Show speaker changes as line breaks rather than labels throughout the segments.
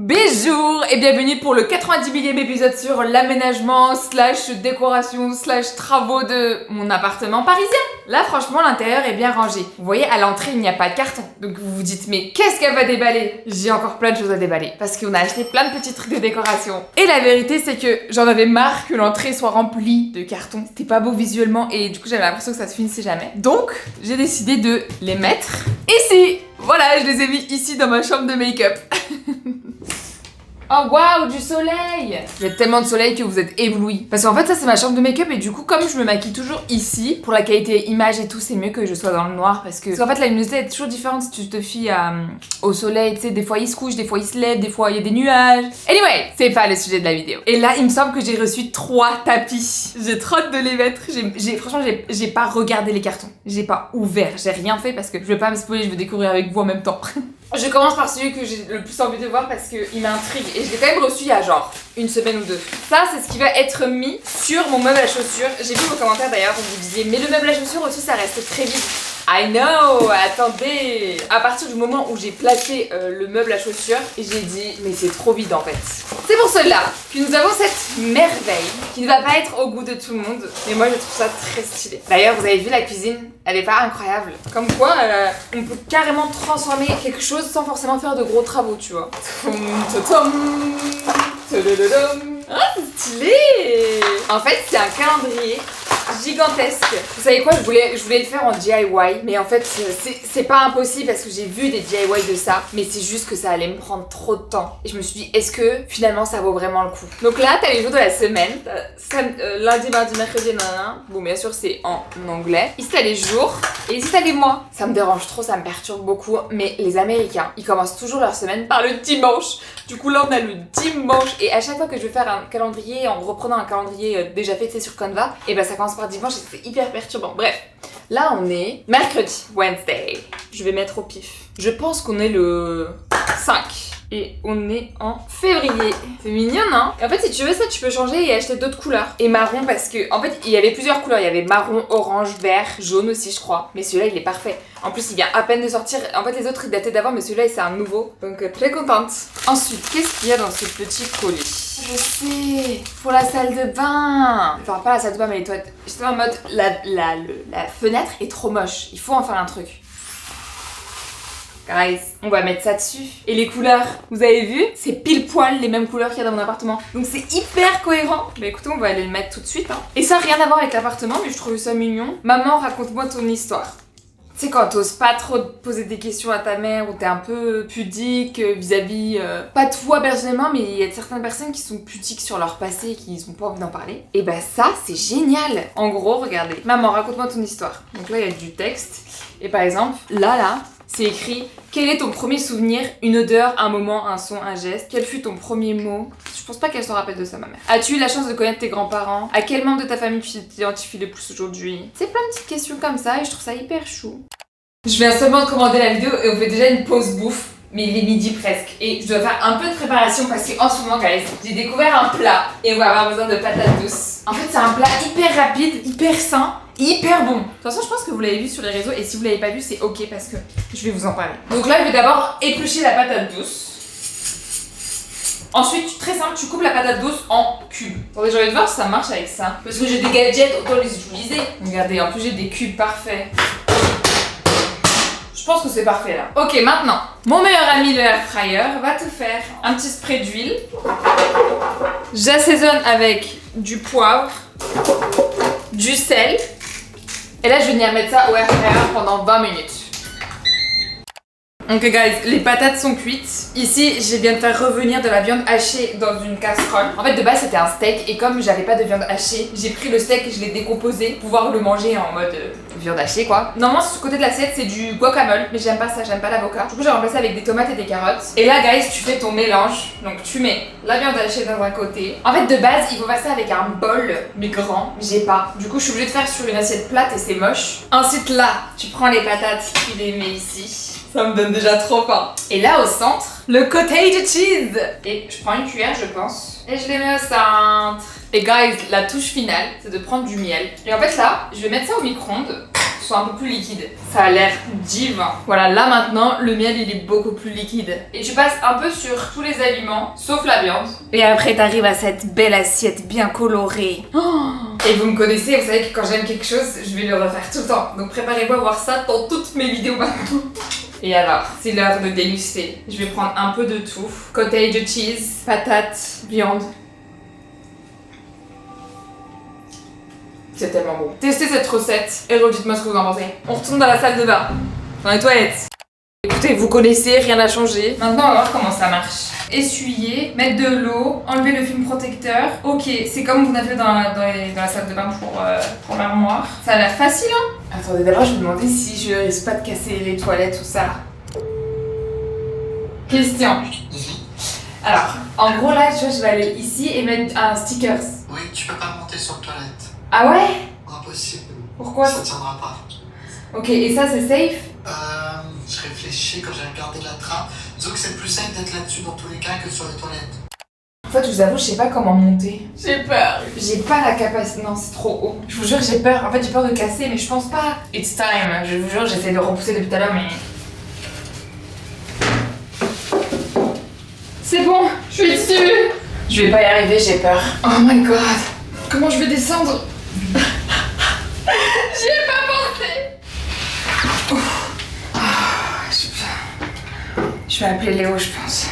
Bonjour et bienvenue pour le 90 millième épisode sur l'aménagement slash décoration slash travaux de mon appartement parisien. Là franchement l'intérieur est bien rangé. Vous voyez à l'entrée il n'y a pas de carton. Donc vous vous dites mais qu'est-ce qu'elle va déballer? J'ai encore plein de choses à déballer parce qu'on a acheté plein de petits trucs de décoration. Et la vérité c'est que j'en avais marre que l'entrée soit remplie de cartons. C'était pas beau visuellement et du coup j'avais l'impression que ça se finissait jamais. Donc j'ai décidé de les mettre ici. Voilà, je les ai mis ici dans ma chambre de make-up. Oh waouh, du soleil! Il y a tellement de soleil que vous êtes éblouis. Parce qu'en fait ça c'est ma chambre de make-up et du coup comme je me maquille toujours ici, pour la qualité image et tout c'est mieux que je sois dans le noir parce qu'en fait la luminosité est toujours différente si tu te fies au soleil, tu sais, des fois il se couche, des fois il se lève, des fois il y a des nuages. Anyway, c'est pas le sujet de la vidéo. Et là il me semble que j'ai reçu 3 tapis. J'ai trop hâte de les mettre. Franchement j'ai pas regardé les cartons. J'ai pas ouvert, j'ai rien fait parce que je veux pas me spoiler, je veux découvrir avec vous en même temps. Je commence par celui que j'ai le plus envie de voir parce qu'il m'intrigue et je l'ai quand même reçu il y a genre une semaine ou deux. Ça c'est ce qui va être mis sur mon meuble à chaussures. J'ai vu vos commentaires d'ailleurs où vous disiez mais le meuble à chaussures aussi ça reste très vide. I know, attendez. À partir du moment où j'ai placé le meuble à chaussures, j'ai dit mais c'est trop vide en fait. C'est pour cela que nous avons cette merveille qui ne va pas être au goût de tout le monde, mais moi je trouve ça très stylé. D'ailleurs vous avez vu la cuisine, elle est pas incroyable. Comme quoi on peut carrément transformer quelque chose sans forcément faire de gros travaux, tu vois. Ah c'est stylé. En fait c'est un calendrier gigantesque. Vous savez quoi, je voulais le faire en DIY, mais en fait c'est pas impossible parce que j'ai vu des DIY de ça, mais c'est juste que ça allait me prendre trop de temps. Et je me suis dit, est-ce que finalement ça vaut vraiment le coup? Donc là, t'as les jours de la semaine, lundi, mardi, mercredi, nanana. Bon, bien sûr, c'est en anglais. Ici, t'as les jours, et ici, t'as les mois. Ça me dérange trop, ça me perturbe beaucoup, mais les Américains, ils commencent toujours leur semaine par le dimanche. Du coup, là, on a le dimanche, et à chaque fois que je veux faire un calendrier, en reprenant un calendrier déjà fait, tu sais, sur Canva, et ben ça commence par dimanche, et c'est hyper perturbant. Bref, là, on est mercredi, Wednesday. Je vais mettre au pif. Je pense qu'on est le 5. Et on est en février. C'est mignon, hein? Et en fait, si tu veux ça, tu peux changer et acheter d'autres couleurs. Et marron, parce que, en fait, il y avait plusieurs couleurs. Il y avait marron, orange, vert, jaune aussi, je crois. Mais celui-là, il est parfait. En plus, il vient à peine de sortir. En fait, les autres, ils dataient d'avant, mais celui-là, c'est un nouveau. Donc, très contente. Ensuite, qu'est-ce qu'il y a dans ce petit colis? Je sais, pour la salle de bain. Enfin, pas la salle de bain, mais les toilettes. J'étais en mode, la fenêtre est trop moche. Il faut en faire un truc. Guys, on va mettre ça dessus. Et les couleurs, vous avez vu? C'est pile poil les mêmes couleurs qu'il y a dans mon appartement. Donc c'est hyper cohérent. Bah écoutez, on va aller le mettre tout de suite. Hein. Et ça n'a rien à voir avec l'appartement, mais je trouve ça mignon. Maman, raconte-moi ton histoire. Tu sais, quand t'oses pas trop te poser des questions à ta mère, ou t'es un peu pudique vis-à-vis, pas toi personnellement, mais il y a certaines personnes qui sont pudiques sur leur passé et qui ont pas envie d'en parler. Et bah ça, c'est génial. En gros, regardez. Maman, raconte-moi ton histoire. Donc là, il y a du texte. Et par exemple, là, c'est écrit « Quel est ton premier souvenir? Une odeur, un moment, un son, un geste. Quel fut ton premier mot ?» Je pense pas qu'elle se rappelle de ça, ma mère. As-tu eu la chance de connaître tes grands-parents? À quel membre de ta famille tu t'identifies le plus aujourd'hui? C'est plein de petites questions comme ça et je trouve ça hyper chou. Je viens seulement de commander la vidéo et on fait déjà une pause bouffe. Mais il est midi presque et je dois faire un peu de préparation parce qu'en ce moment, guys, j'ai découvert un plat et on va avoir besoin de patates douces. En fait, c'est un plat hyper rapide, hyper sain, hyper bon. De toute façon, je pense que vous l'avez vu sur les réseaux et si vous l'avez pas vu, c'est ok parce que je vais vous en parler. Donc là, je vais d'abord éplucher la patate douce. Ensuite, très simple, tu coupes la patate douce en cubes. Attendez, j'ai envie de voir si ça marche avec ça. Parce que j'ai des gadgets, autant les utiliser. Regardez, en plus j'ai des cubes parfaits. Je pense que c'est parfait là. Ok, maintenant, mon meilleur ami le air fryer va te faire un petit spray d'huile. J'assaisonne avec du poivre, du sel. Et là, je vais venir mettre ça au air fryer pendant 20 minutes. Ok guys, les patates sont cuites. Ici, je viens de faire revenir de la viande hachée dans une casserole. En fait, de base, c'était un steak et comme j'avais pas de viande hachée, j'ai pris le steak et je l'ai décomposé pour pouvoir le manger en mode viande hachée quoi. Normalement, sur ce côté de l'assiette, c'est du guacamole, mais j'aime pas ça, j'aime pas l'avocat. Du coup, j'ai remplacé avec des tomates et des carottes. Et là, guys, tu fais ton mélange. Donc, tu mets la viande hachée dans un côté. En fait, de base, il faut faire ça avec un bol, mais grand. J'ai pas. Du coup, je suis obligée de faire sur une assiette plate et c'est moche. Ensuite, là, tu prends les patates, tu les mets ici. Ça me donne déjà trop faim. Et là au centre, le cottage cheese. Et je prends une cuillère je pense. Et je les mets au centre. Et guys, la touche finale, c'est de prendre du miel. Et en fait là, je vais mettre ça au micro-ondes. Soit un peu plus liquide. Ça a l'air divin. Voilà, là maintenant, le miel il est beaucoup plus liquide. Et tu passes un peu sur tous les aliments, sauf la viande. Et après t'arrives à cette belle assiette bien colorée. Oh, et vous me connaissez, vous savez que quand j'aime quelque chose, je vais le refaire tout le temps. Donc préparez-vous à voir ça dans toutes mes vidéos maintenant. Et alors, c'est l'heure de déguster. Je vais prendre un peu de tout. Cottage cheese, patates, viande. C'est tellement bon. Testez cette recette et redites-moi ce que vous en pensez. On retourne dans la salle de bain, dans les toilettes. Écoutez, vous connaissez, rien n'a changé. Maintenant, on va voir comment ça marche. Essuyer, mettre de l'eau, enlever le film protecteur. Ok, c'est comme on a fait dans la salle de bain pour l'armoire. Ça a l'air facile, hein? Attendez, d'abord, je vais demander si je risque pas de casser les toilettes ou ça. Question. Alors, en gros, là, tu vois, je vais aller ici et mettre un stickers.
Oui, tu peux pas monter sur le toilette.
Ah ouais?
Impossible.
Pourquoi?
Ça tiendra pas.
Ok, et ça, c'est safe?
Je réfléchis quand j'ai regardé la trappe. Disons que c'est plus safe d'être là-dessus dans tous les cas que sur les toilettes.
En fait, je vous avoue, je sais pas comment monter. J'ai peur. J'ai pas la capacité. Non, c'est trop haut. Je vous jure, j'ai peur. En fait, j'ai peur de casser, mais je pense pas. It's time. Je vous jure, j'essaie de repousser depuis tout à l'heure, mais. C'est bon, je suis dessus. Je vais pas y arriver, j'ai peur. Oh my god. Comment je vais descendre? J'y ai pas pensé. Je vais appeler Léo, je pense.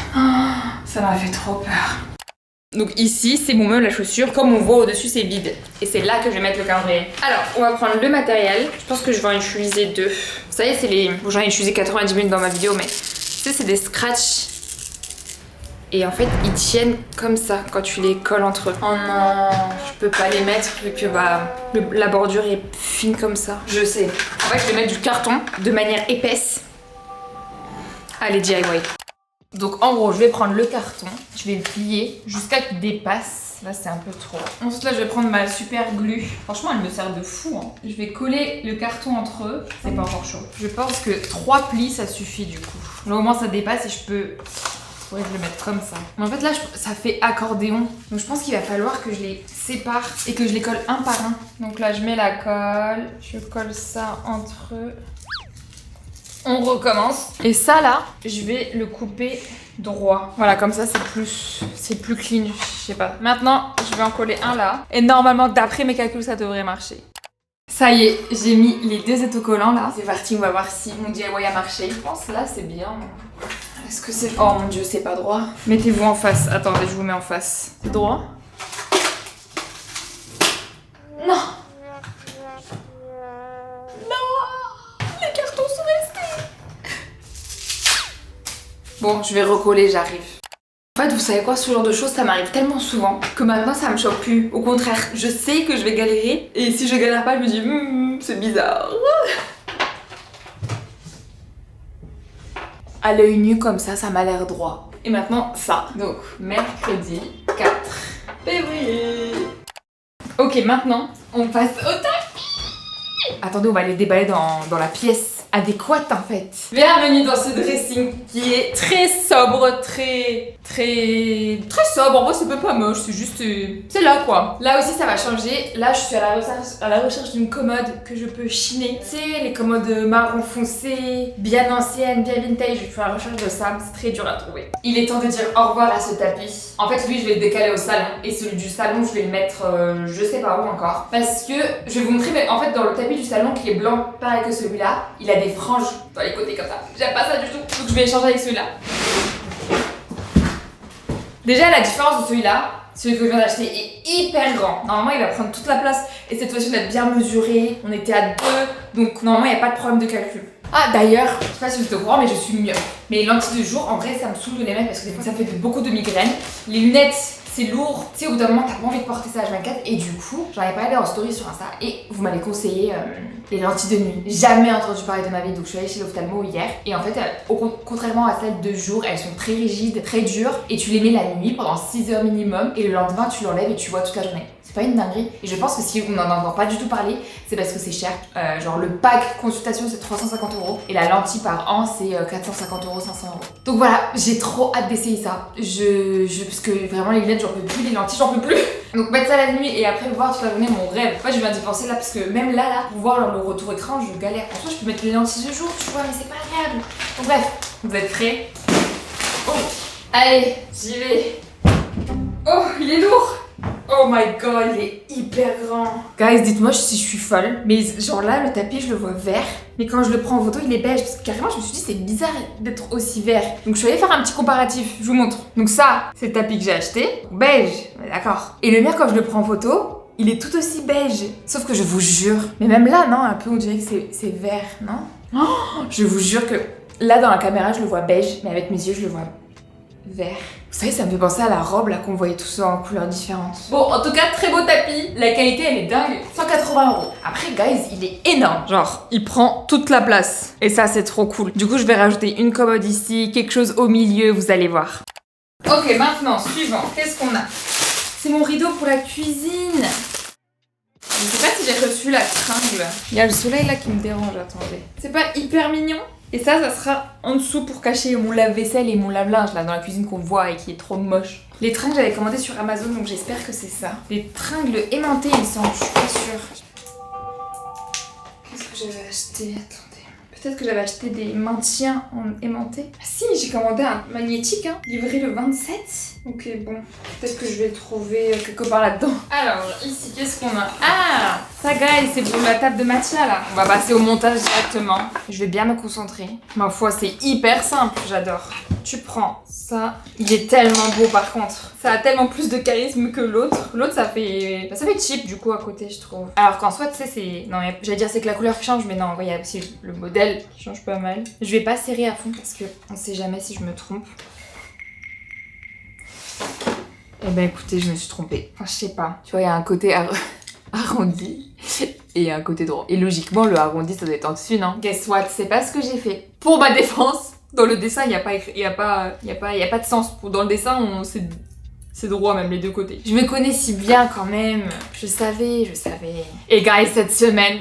Ça m'a fait trop peur. Donc ici, c'est mon meuble à chaussures. Comme on voit au-dessus, c'est vide. Et c'est là que je vais mettre le calendrier. Alors, on va prendre le matériel. Je pense que je vais en utiliser 2. Vous savez, c'est les... Bon, j'en ai utilisé 90 minutes dans ma vidéo, mais... Tu sais, c'est des scratchs. Et en fait, ils tiennent comme ça quand tu les colles entre eux. Oh non, je peux pas les mettre vu que la bordure est fine comme ça. Je sais. En fait, je vais mettre du carton de manière épaisse. Allez, DIY. Donc en gros, je vais prendre le carton, je vais le plier jusqu'à qu'il dépasse. Là, c'est un peu trop. Ensuite, là, je vais prendre ma super glue. Franchement, elle me sert de fou. Hein. Je vais coller le carton entre eux. C'est pas encore chaud. Je pense que 3 plis, ça suffit du coup. Là, au moins, ça dépasse et je peux... Ouais, je vais le mettre comme ça. Mais en fait, là, ça fait accordéon. Donc, je pense qu'il va falloir que je les sépare et que je les colle un par un. Donc là, je mets la colle. Je colle ça entre eux. On recommence. Et ça, là, je vais le couper droit. Voilà, comme ça, c'est plus clean. Je sais pas. Maintenant, je vais en coller un là. Et normalement, d'après mes calculs, ça devrait marcher. Ça y est, j'ai mis les 2 autocollants là. C'est parti, on va voir si mon DIY a marché. Je pense là, c'est bien. Est-ce que c'est... Oh mon dieu, c'est pas droit. Mettez-vous en face. Attendez, je vous mets en face. C'est droit? Non! Bon, je vais recoller, j'arrive. En fait, vous savez quoi, ce genre de choses, ça m'arrive tellement souvent que maintenant, ça me choque plus. Au contraire, je sais que je vais galérer et si je galère pas, je me dis, c'est bizarre. À l'œil nu comme ça m'a l'air droit. Et maintenant, ça. Donc, mercredi 4 février. Ok, maintenant, on passe au tapis. Attendez, on va les déballer dans la pièce adéquate en fait. Bienvenue dans ce dressing qui est très sobre, très sobre. En vrai, c'est pas moche, c'est juste... c'est là quoi. Là aussi, ça va changer. Là, je suis à la recherche d'une commode que je peux chiner. C'est les commodes marron foncé, bien anciennes, bien vintage. Je suis à la recherche de ça, c'est très dur à trouver. Il est temps de dire au revoir à ce tapis. En fait, lui, je vais le décaler au salon. Et celui du salon, je vais le mettre je sais pas où encore. Parce que je vais vous montrer, mais en fait, dans le tapis du salon qui est blanc, pareil que celui-là, il a des franges dans les côtés comme ça. J'aime pas ça du tout. Donc je vais échanger avec celui-là. Déjà, la différence de celui-là, celui que je viens d'acheter est hyper grand. Normalement, il va prendre toute la place. Et cette fois-ci, on a bien mesuré. On était à 2. Donc normalement, il n'y a pas de problème de calcul. Ah d'ailleurs, je sais pas si vous êtes au courant, mais je suis mieux. Mais les lentilles de jour, en vrai, ça me saoule de les mettre parce que des fois, ça me fait beaucoup de migraines. Les lunettes, c'est lourd. Tu sais, au bout d'un moment, t'as pas envie de porter ça H24. Et du coup, j'en avais parlé en story sur Insta. Et vous m'avez conseillé les lentilles de nuit. Jamais entendu parler de ma vie. Donc je suis allée chez l'ophtalmo hier. Et en fait, contrairement à celles de jour, elles sont très rigides, très dures. Et tu les mets la nuit pendant 6 heures minimum. Et le lendemain, tu l'enlèves et tu vois toute la journée. C'est pas une dinguerie. Et je pense que si on n'en entend pas du tout parler, c'est parce que c'est cher. Genre le pack consultation c'est 350 € et la lentille par an c'est 450 €, 500 €. Donc voilà, j'ai trop hâte d'essayer ça. Parce que vraiment les lunettes j'en peux plus, les lentilles j'en peux plus. Donc mettre ça la nuit et après le voir toute la journée, mon rêve. Moi je viens d'y penser là parce que même là, pour voir le retour écran, je galère. En soi je peux mettre les lentilles de jour, tu vois, mais c'est pas agréable. Donc bref, vous êtes prêts? Oh, allez, j'y vais. Oh, il est lourd. Oh my god, il est hyper grand. Guys, dites-moi si je suis folle, mais genre là, le tapis, je le vois vert. Mais quand je le prends en photo, il est beige. Parce que carrément, je me suis dit, c'est bizarre d'être aussi vert. Donc je suis allée faire un petit comparatif, je vous montre. Donc ça, c'est le tapis que j'ai acheté. Beige, d'accord. Et le mien, quand je le prends en photo, il est tout aussi beige. Sauf que je vous jure, mais même là, non, un peu, on dirait que c'est vert, non? Oh, je vous jure que là, dans la caméra, je le vois beige, mais avec mes yeux, je le vois vert. Vous savez, ça me fait penser à la robe là qu'on voyait tous en couleurs différentes. Bon, en tout cas, très beau tapis. La qualité, elle est dingue. 180 €. Après, guys, il est énorme. Genre, il prend toute la place. Et ça, c'est trop cool. Du coup, je vais rajouter une commode ici, quelque chose au milieu, vous allez voir. Ok, maintenant, suivant. Qu'est-ce qu'on a? C'est mon rideau pour la cuisine. Je sais pas si j'ai reçu la tringle. Il y a le soleil là qui me dérange, attendez. C'est pas hyper mignon? Et ça sera en dessous pour cacher mon lave-vaisselle et mon lave-linge là dans la cuisine qu'on voit et qui est trop moche. Les tringles j'avais commandé sur Amazon donc j'espère que c'est ça. Les tringles aimantés il me semble, je suis pas sûre. Qu'est-ce que j'avais acheté? Attendez. Peut-être que j'avais acheté des maintiens en aimanté. Ah si, j'ai commandé un magnétique, hein, livré le 27. Ok, bon, peut-être que je vais le trouver quelque part là-dedans. Alors, ici, qu'est-ce qu'on a? Ah, ça, guys, c'est pour la table de matcha, là. On va passer au montage directement. Je vais bien me concentrer. Ma foi, c'est hyper simple, j'adore. Tu prends ça. Il est tellement beau, par contre. Ça a tellement plus de charisme que l'autre. L'autre, ça fait cheap, du coup, à côté, je trouve. Alors qu'en soit, tu sais, c'est... Non, j'allais dire c'est que la couleur qui change, mais non, il y a aussi le modèle qui change pas mal. Je vais pas serrer à fond, parce que on sait jamais si je me trompe. Eh ben écoutez, je me suis trompée. Enfin, je sais pas. Tu vois, il y a un côté arrondi et un côté droit. Et logiquement, le arrondi, ça doit être en dessus, non? Guess what? C'est pas ce que j'ai fait. Pour ma défense, dans le dessin, il y a pas de sens. Dans le dessin, c'est droit, même les deux côtés. Je me connais si bien quand même. Je savais. Et guys, cette semaine...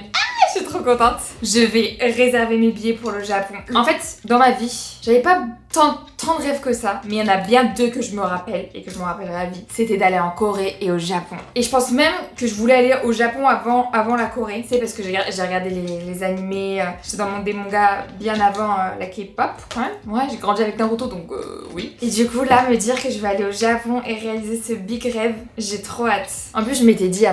Je suis trop contente. Je vais réserver mes billets pour le Japon. En fait, dans ma vie, j'avais pas tant de rêves que ça, mais il y en a bien deux que je me rappelle et que je me rappellerai à vie. C'était d'aller en Corée et au Japon. Et je pense même que je voulais aller au Japon avant la Corée. C'est parce que j'ai regardé les animés, j'étais dans le monde des mangas bien avant la K-pop quand même. Ouais, j'ai grandi avec Naruto donc oui. Et du coup là, me dire que je vais aller au Japon et réaliser ce big rêve, j'ai trop hâte. En plus, je m'étais dit,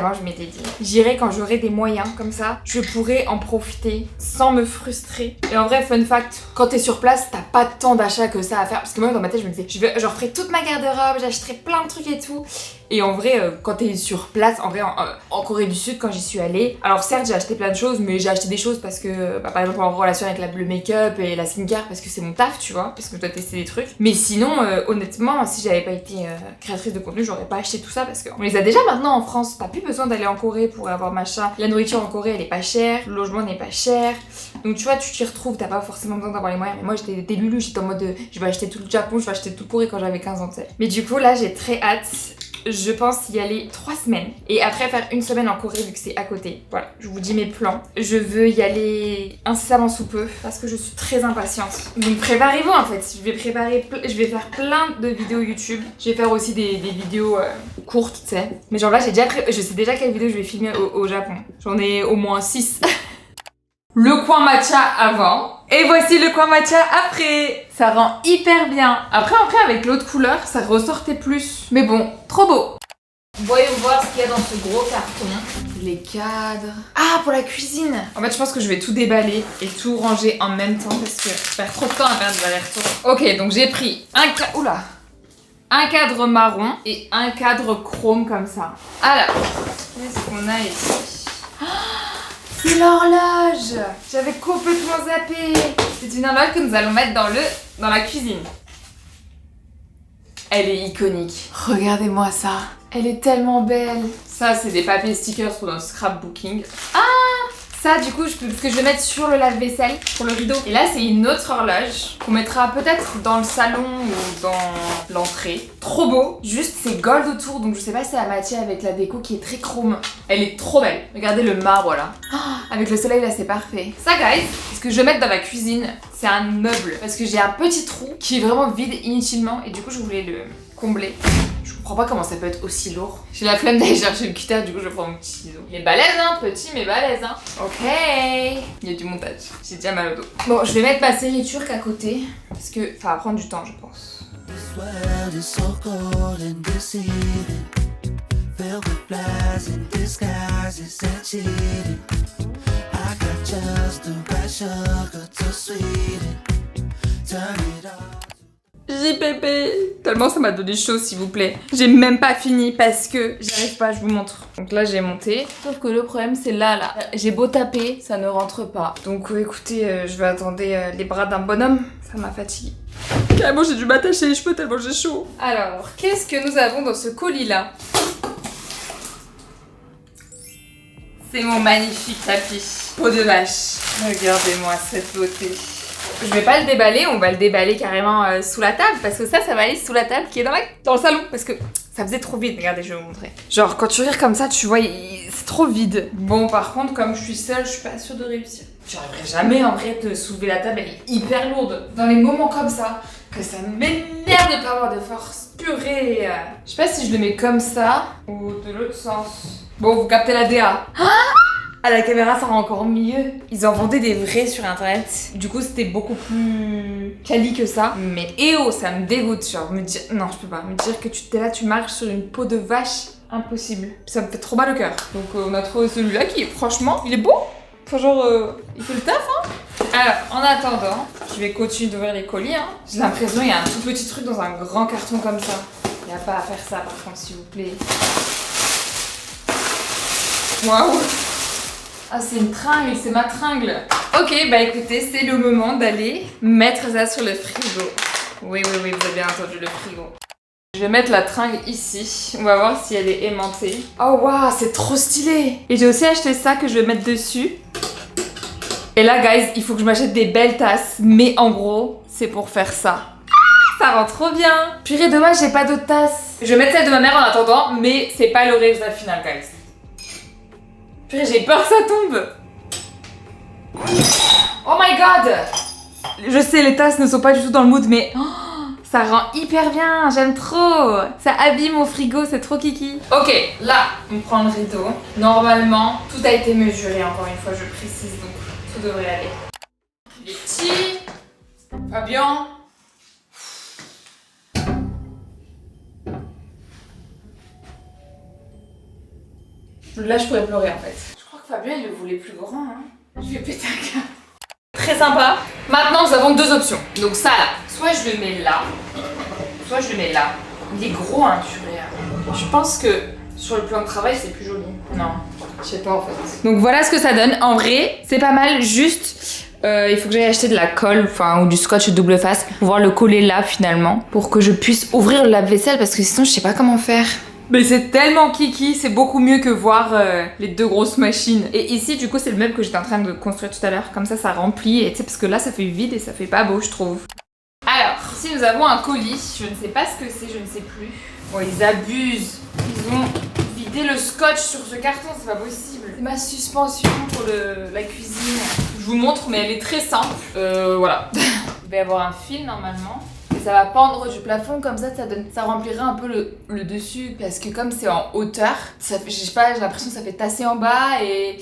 j'irai quand j'aurai des moyens comme ça, je pourrai en profiter sans me frustrer. Et en vrai, fun fact, quand t'es sur place, t'as pas tant d'achats que ça à faire. Parce que moi, dans ma tête, je me disais, je referai toute ma garde-robe, j'achèterai plein de trucs et tout. Et en vrai, quand t'es sur place, en vrai, en Corée du Sud, quand j'y suis allée, alors certes, j'ai acheté plein de choses, mais j'ai acheté des choses parce que, par exemple, en relation avec le make-up et la skincare, parce que c'est mon taf, tu vois, parce que je dois tester des trucs. Mais sinon, honnêtement, si j'avais pas été créatrice de contenu, j'aurais pas acheté tout ça parce qu'on les a déjà maintenant en France. T'as plus besoin d'aller en Corée pour avoir machin. La nourriture en Corée, elle est pas chère, le logement n'est pas cher. Donc tu vois, tu t'y retrouves, t'as pas forcément besoin d'avoir les moyens. Mais moi, j'étais Lulu, j'étais en mode je vais acheter tout le Japon, je vais acheter tout le Corée quand j'avais 15 ans, tu sais. Mais du coup, là, j'ai très hâte. Je pense y aller 3 semaines et après faire une semaine en Corée vu que c'est à côté. Voilà, je vous dis mes plans. Je veux y aller incessamment sous peu parce que je suis très impatiente. Donc préparez-vous en fait. Je vais faire plein de vidéos YouTube. Je vais faire aussi des vidéos courtes, tu sais. Mais genre là, je sais déjà quelle vidéo je vais filmer au Japon. J'en ai au moins 6. Le coin matcha avant. Et voici le coin matcha après. Ça rend hyper bien. Après, avec l'autre couleur, ça ressortait plus. Mais bon, trop beau. Voyons voir ce qu'il y a dans ce gros carton. Les cadres. Ah, pour la cuisine. En fait, je pense que je vais tout déballer et tout ranger en même temps parce que je perds trop de temps à faire des allers-retours. Ok, donc j'ai pris un cadre marron et un cadre chrome comme ça. Alors, qu'est-ce qu'on a ici? C'est l'horloge! J'avais complètement zappé! C'est une horloge que nous allons mettre dans la cuisine. Elle est iconique. Regardez-moi ça. Elle est tellement belle. Ça, c'est des papiers stickers pour notre scrapbooking. Ah! Ça du coup, ce que je vais mettre sur le lave-vaisselle, pour le rideau. Et là c'est une autre horloge qu'on mettra peut-être dans le salon ou dans l'entrée. Trop beau, juste c'est gold autour, donc je sais pas si ça va matcher avec la déco qui est très chrome. Elle est trop belle. Regardez le marbre là. Oh, avec le soleil là c'est parfait. Ça guys, ce que je vais mettre dans ma cuisine, c'est un meuble. Parce que j'ai un petit trou qui est vraiment vide inutilement et du coup je voulais le combler. Je comprends pas comment ça peut être aussi lourd. J'ai la flemme d'aller chercher le cutter, du coup je prends mon petit ciseau. Il est balèze hein, petit mais balèze hein. Ok. Il y a du montage. J'ai déjà mal au dos. Bon, je vais mettre ma série turque à côté. Parce que ça va prendre du temps je pense. JPP, tellement ça m'a donné chaud s'il vous plaît. J'ai même pas fini parce que j'arrive pas, je vous montre. Donc là j'ai monté, sauf que le problème c'est là. J'ai beau taper, ça ne rentre pas. Donc écoutez, je vais attendre les bras d'un bonhomme, ça m'a fatiguée. Carrément j'ai dû m'attacher les cheveux tellement j'ai chaud. Alors, qu'est-ce que nous avons dans ce colis là? C'est mon magnifique tapis, peau de vache. Regardez-moi cette beauté. Je vais pas le déballer, on va le déballer carrément sous la table parce que ça va aller sous la table qui est dans le salon parce que ça faisait trop vide. Regardez, je vais vous montrer. Genre quand tu regardes comme ça, tu vois, c'est trop vide. Bon, par contre, comme je suis seule, je suis pas sûre de réussir. J'arriverai jamais en vrai de soulever la table, elle est hyper lourde. Dans les moments comme ça, que ça m'énerve de pas avoir de force. Purée. Je sais pas si je le mets comme ça ou de l'autre sens. Bon, vous captez la DA. À la caméra, ça rend encore mieux. Ils en vendaient des vrais sur internet. Du coup, c'était beaucoup plus quali que ça. Mais ça me dégoûte. Genre, me dire. Non, je peux pas. Me dire que t'es là, tu marches sur une peau de vache. Impossible. Ça me fait trop mal au cœur. Donc, on a trouvé celui-là qui, franchement, il est beau. Enfin, genre, il fait le taf, hein. Alors, en attendant, je vais continuer d'ouvrir les colis, hein. J'ai l'impression qu'il y a un tout petit truc dans un grand carton comme ça. Il n'y a pas à faire ça, par contre, s'il vous plaît. Waouh! Ah, c'est une tringle, c'est ma tringle. Ok, bah écoutez, c'est le moment d'aller mettre ça sur le frigo. Oui, vous avez bien entendu le frigo. Je vais mettre la tringle ici. On va voir si elle est aimantée. Oh waouh, c'est trop stylé. Et j'ai aussi acheté ça que je vais mettre dessus. Et là, guys, il faut que je m'achète des belles tasses. Mais en gros, c'est pour faire ça. Ça rend trop bien. Purée, dommage, j'ai pas d'autres tasses. Je vais mettre celle de ma mère en attendant, mais c'est pas le résultat final, guys. Purée, j'ai peur que ça tombe. Oh my god. Je sais, les tasses ne sont pas du tout dans le mood, mais ça rend hyper bien. J'aime trop. Ça habille mon frigo, c'est trop kiki. Ok, là, on prend le rideau. Normalement, tout a été mesuré, encore une fois, je précise, donc tout devrait aller. Les petits. Fabien. Là, je pourrais pleurer en fait. Je crois que Fabien, il le voulait plus grand. Hein. Je vais péter un câble. Très sympa. Maintenant, nous avons deux options. Donc ça là, soit je le mets là, soit je le mets là. Il est gros, hein, purée. Je pense que sur le plan de travail, c'est plus joli. Non, je sais pas en fait. Donc voilà ce que ça donne. En vrai, c'est pas mal. Juste, il faut que j'aille acheter de la colle, ou du scotch double face pour pouvoir le coller là finalement, pour que je puisse ouvrir le lave-vaisselle parce que sinon, je sais pas comment faire. Mais c'est tellement kiki, c'est beaucoup mieux que voir les deux grosses machines. Et ici, du coup, c'est le meuble que j'étais en train de construire tout à l'heure. Comme ça remplit. Et tu sais, parce que là, ça fait vide et ça fait pas beau, je trouve. Alors, ici, nous avons un colis. Je ne sais pas ce que c'est, je ne sais plus. Bon, ils abusent. Ils ont vidé le scotch sur ce carton, c'est pas possible. C'est ma suspension pour la cuisine. Je vous montre, mais elle est très simple. Voilà. Il va y avoir un fil, normalement. Et ça va pendre du plafond comme ça remplira un peu le dessus parce que comme c'est en hauteur, j'ai l'impression que ça fait tasser en bas et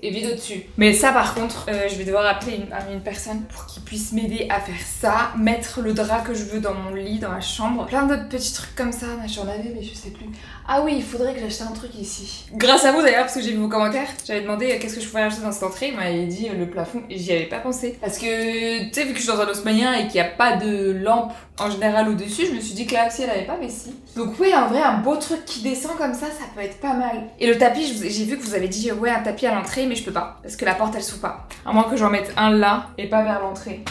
vide au-dessus. Mais ça par contre, je vais devoir appeler une personne pour qu'il puisse m'aider à faire ça, mettre le drap que je veux dans mon lit, dans ma chambre. Plein d'autres petits trucs comme ça, j'en avais mais je sais plus. Ah oui, il faudrait que j'achète un truc ici. Grâce à vous d'ailleurs, parce que j'ai vu vos commentaires, j'avais demandé qu'est-ce que je pouvais acheter dans cette entrée, il m'avait dit le plafond, et j'y avais pas pensé. Parce que, tu sais, vu que je suis dans un haussmannien et qu'il n'y a pas de lampe en général au-dessus, je me suis dit que là aussi elle avait pas, mais si. Donc oui, en vrai, un beau truc qui descend comme ça peut être pas mal. Et le tapis, j'ai vu que vous avez dit ouais, un tapis à l'entrée, mais je peux pas, parce que la porte elle s'ouvre pas. À moins que j'en mette un là et pas vers l'entrée.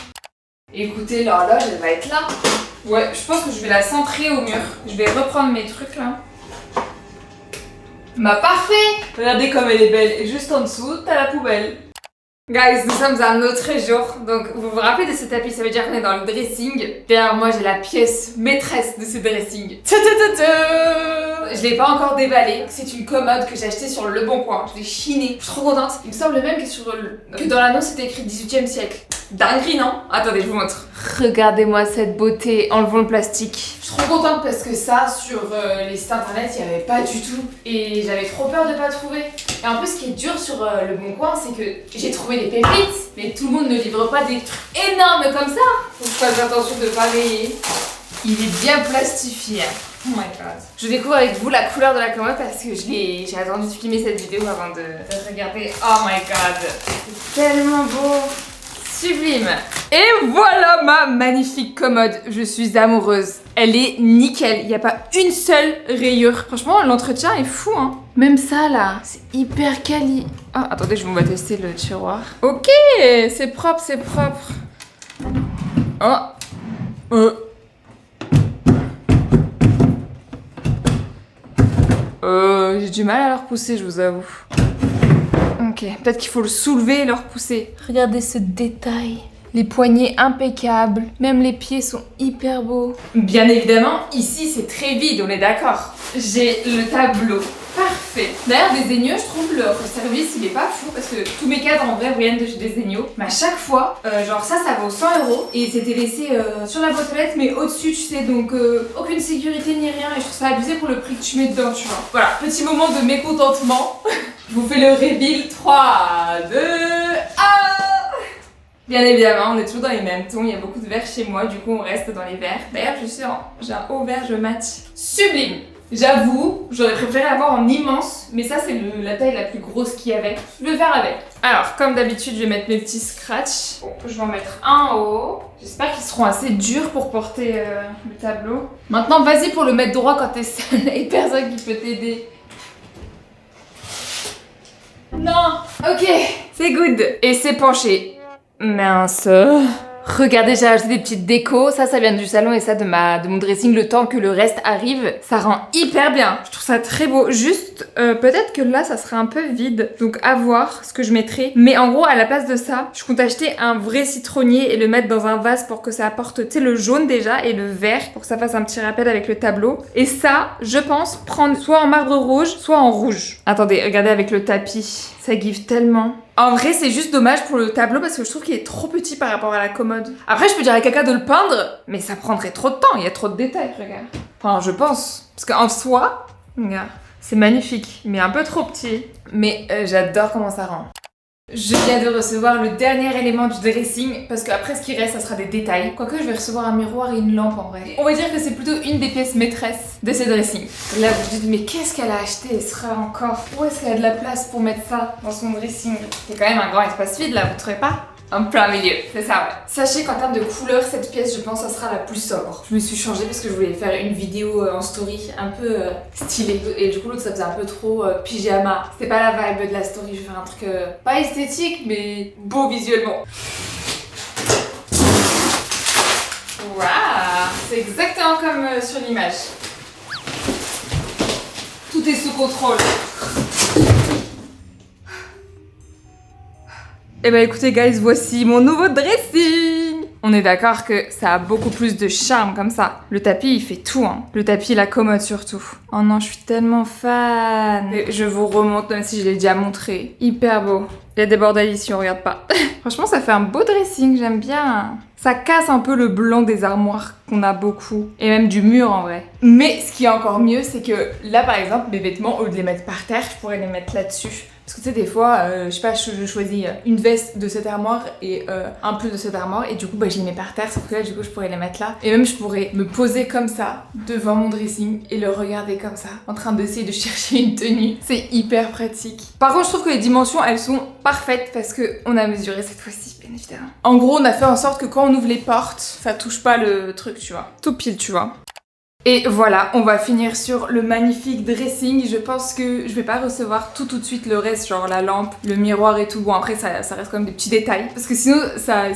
Écoutez, l'horloge elle va être là. Ouais, je pense que je vais la centrer au mur. Je vais reprendre mes trucs là. Bah parfait! Regardez comme elle est belle. Et juste en dessous, t'as la poubelle. Guys, nous sommes un autre jour, donc vous vous rappelez de ce tapis, ça veut dire qu'on est dans le dressing. Derrière moi j'ai la pièce maîtresse de ce dressing. Je l'ai pas encore déballé, c'est une commode que j'ai achetée sur le bon coin, je l'ai chinée, je suis trop contente. Il me semble même que dans l'annonce c'était écrit 18e siècle. Dinguerie non? Attendez, je vous montre. Regardez-moi cette beauté, enlevons le plastique. Je suis trop contente parce que ça, sur les sites internet, il n'y avait pas du tout. Et j'avais trop peur de pas trouver. Et en plus, ce qui est dur sur le bon coin, c'est que j'ai trouvé des pépites, mais tout le monde ne livre pas des trucs énormes comme ça. Faut que je fasse attention de pas rayer. Il est bien plastifié. Oh my god. Je découvre avec vous la couleur de la commode parce que j'ai attendu de filmer cette vidéo avant de regarder. Oh my god. C'est tellement beau. Sublime. Et voilà ma magnifique commode. Je suis amoureuse. Elle est nickel. Il n'y a pas une seule rayure. Franchement, l'entretien est fou, hein. Même ça, là, c'est hyper quali. Oh, attendez, on va tester le tiroir. Ok, c'est propre, c'est propre. J'ai du mal à le repousser, je vous avoue. Ok, peut-être qu'il faut le soulever et le repousser. Regardez ce détail. Les poignets impeccables. Même les pieds sont hyper beaux. Bien évidemment, ici c'est très vide, on est d'accord. J'ai le tableau. Parfait. D'ailleurs, Desenio, je trouve leur service il est pas fou parce que tous mes cadres en vrai viennent de chez Desenio. Mais à chaque fois, genre ça vaut 100 € et c'était laissé sur la boîte aux lettres mais au-dessus, tu sais, donc aucune sécurité ni rien et je trouve ça abusé pour le prix que tu mets dedans, tu vois. Voilà, petit moment de mécontentement. Je vous fais le reveal. 3, 2, 1. Bien évidemment, on est toujours dans les mêmes tons, il y a beaucoup de verts chez moi, du coup on reste dans les verts. D'ailleurs, j'ai un haut vert, je match. Sublime. J'avoue, j'aurais préféré avoir en immense, mais ça c'est la taille la plus grosse qu'il y avait. Je vais faire avec. Alors, comme d'habitude, je vais mettre mes petits scratchs. Bon, je vais en mettre un en haut. J'espère qu'ils seront assez durs pour porter le tableau. Maintenant, vas-y pour le mettre droit quand t'es seule et personne qui peut t'aider. Non. Ok, c'est good. Et c'est penché. Mince. Regardez, j'ai ajouté des petites décos. Ça vient du salon et ça de mon dressing le temps que le reste arrive. Ça rend hyper bien. Je trouve ça très beau. Juste, peut-être que là, ça serait un peu vide. Donc, à voir ce que je mettrai. Mais en gros, à la place de ça, je compte acheter un vrai citronnier et le mettre dans un vase pour que ça apporte, tu sais, le jaune déjà et le vert pour que ça fasse un petit rappel avec le tableau. Et ça, je pense prendre soit en marbre rouge, soit en rouge. Attendez, regardez avec le tapis. Ça give tellement. En vrai, c'est juste dommage pour le tableau parce que je trouve qu'il est trop petit par rapport à la commode. Après, je peux dire à Kaka de le peindre, mais ça prendrait trop de temps. Il y a trop de détails, regarde. Enfin, je pense. Parce qu'en soi, regarde, c'est magnifique, mais un peu trop petit. Mais j'adore comment ça rend. Je viens de recevoir le dernier élément du dressing parce qu'après ce qui reste ça sera des détails. Quoique je vais recevoir un miroir et une lampe en vrai. On va dire que c'est plutôt une des pièces maîtresses de ces dressings. Là vous vous dites mais qu'est-ce qu'elle a acheté? Elle sera encore. Où est-ce qu'elle a de la place pour mettre ça dans son dressing? C'est quand même un grand espace vide là, vous trouvez pas? En plein milieu, c'est ça ouais. Sachez qu'en termes de couleur, cette pièce je pense ça sera la plus sobre. Je me suis changée parce que je voulais faire une vidéo en story un peu stylée. Et du coup l'autre ça faisait un peu trop pyjama. C'était pas la vibe de la story, je vais faire un truc pas esthétique mais beau visuellement. Waouh, c'est exactement comme sur l'image. Tout est sous contrôle. Eh ben écoutez guys, voici mon nouveau dressing. On est d'accord que ça a beaucoup plus de charme comme ça. Le tapis il fait tout hein. Le tapis, la commode surtout. Oh non, je suis tellement fan. Et je vous remonte même si je l'ai déjà montré. Hyper beau. Il y a des bordels ici, on regarde pas. Franchement ça fait un beau dressing, j'aime bien. Ça casse un peu le blanc des armoires qu'on a beaucoup. Et même du mur en vrai. Mais ce qui est encore mieux, c'est que là par exemple, mes vêtements, au lieu de les mettre par terre, je pourrais les mettre là-dessus. Parce que tu sais, des fois, je sais pas, je choisis une veste de cette armoire et un peu de cette armoire. Et du coup, bah, je les mets par terre. Sauf que là, du coup, je pourrais les mettre là. Et même, je pourrais me poser comme ça, devant mon dressing, et le regarder comme ça, en train d'essayer de chercher une tenue. C'est hyper pratique. Par contre, je trouve que les dimensions, elles sont parfaites parce qu'on a mesuré cette fois-ci, bien évidemment. En gros, on a fait en sorte que quand on ouvre les portes, ça touche pas le truc, tu vois. Tout pile, tu vois. Et voilà, on va finir sur le magnifique dressing. Je pense que je vais pas recevoir tout de suite le reste, genre la lampe, le miroir et tout. Bon après ça reste quand même des petits détails. Parce que sinon,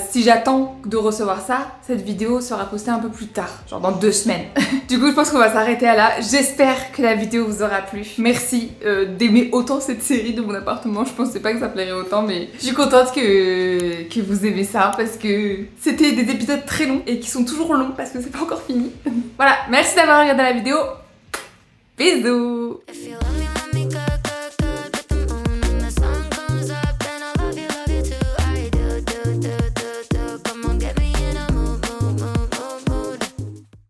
si j'attends de recevoir ça, cette vidéo sera postée un peu plus tard, genre dans 2 semaines. Du coup je pense qu'on va s'arrêter à là. J'espère que la vidéo vous aura plu. Merci d'aimer autant cette série de mon appartement. Je pensais pas que ça plairait autant, mais je suis contente que vous aimez ça parce que c'était des épisodes très longs et qui sont toujours longs parce que c'est pas encore fini. Voilà, merci d'avoir regardé la vidéo. Bisous.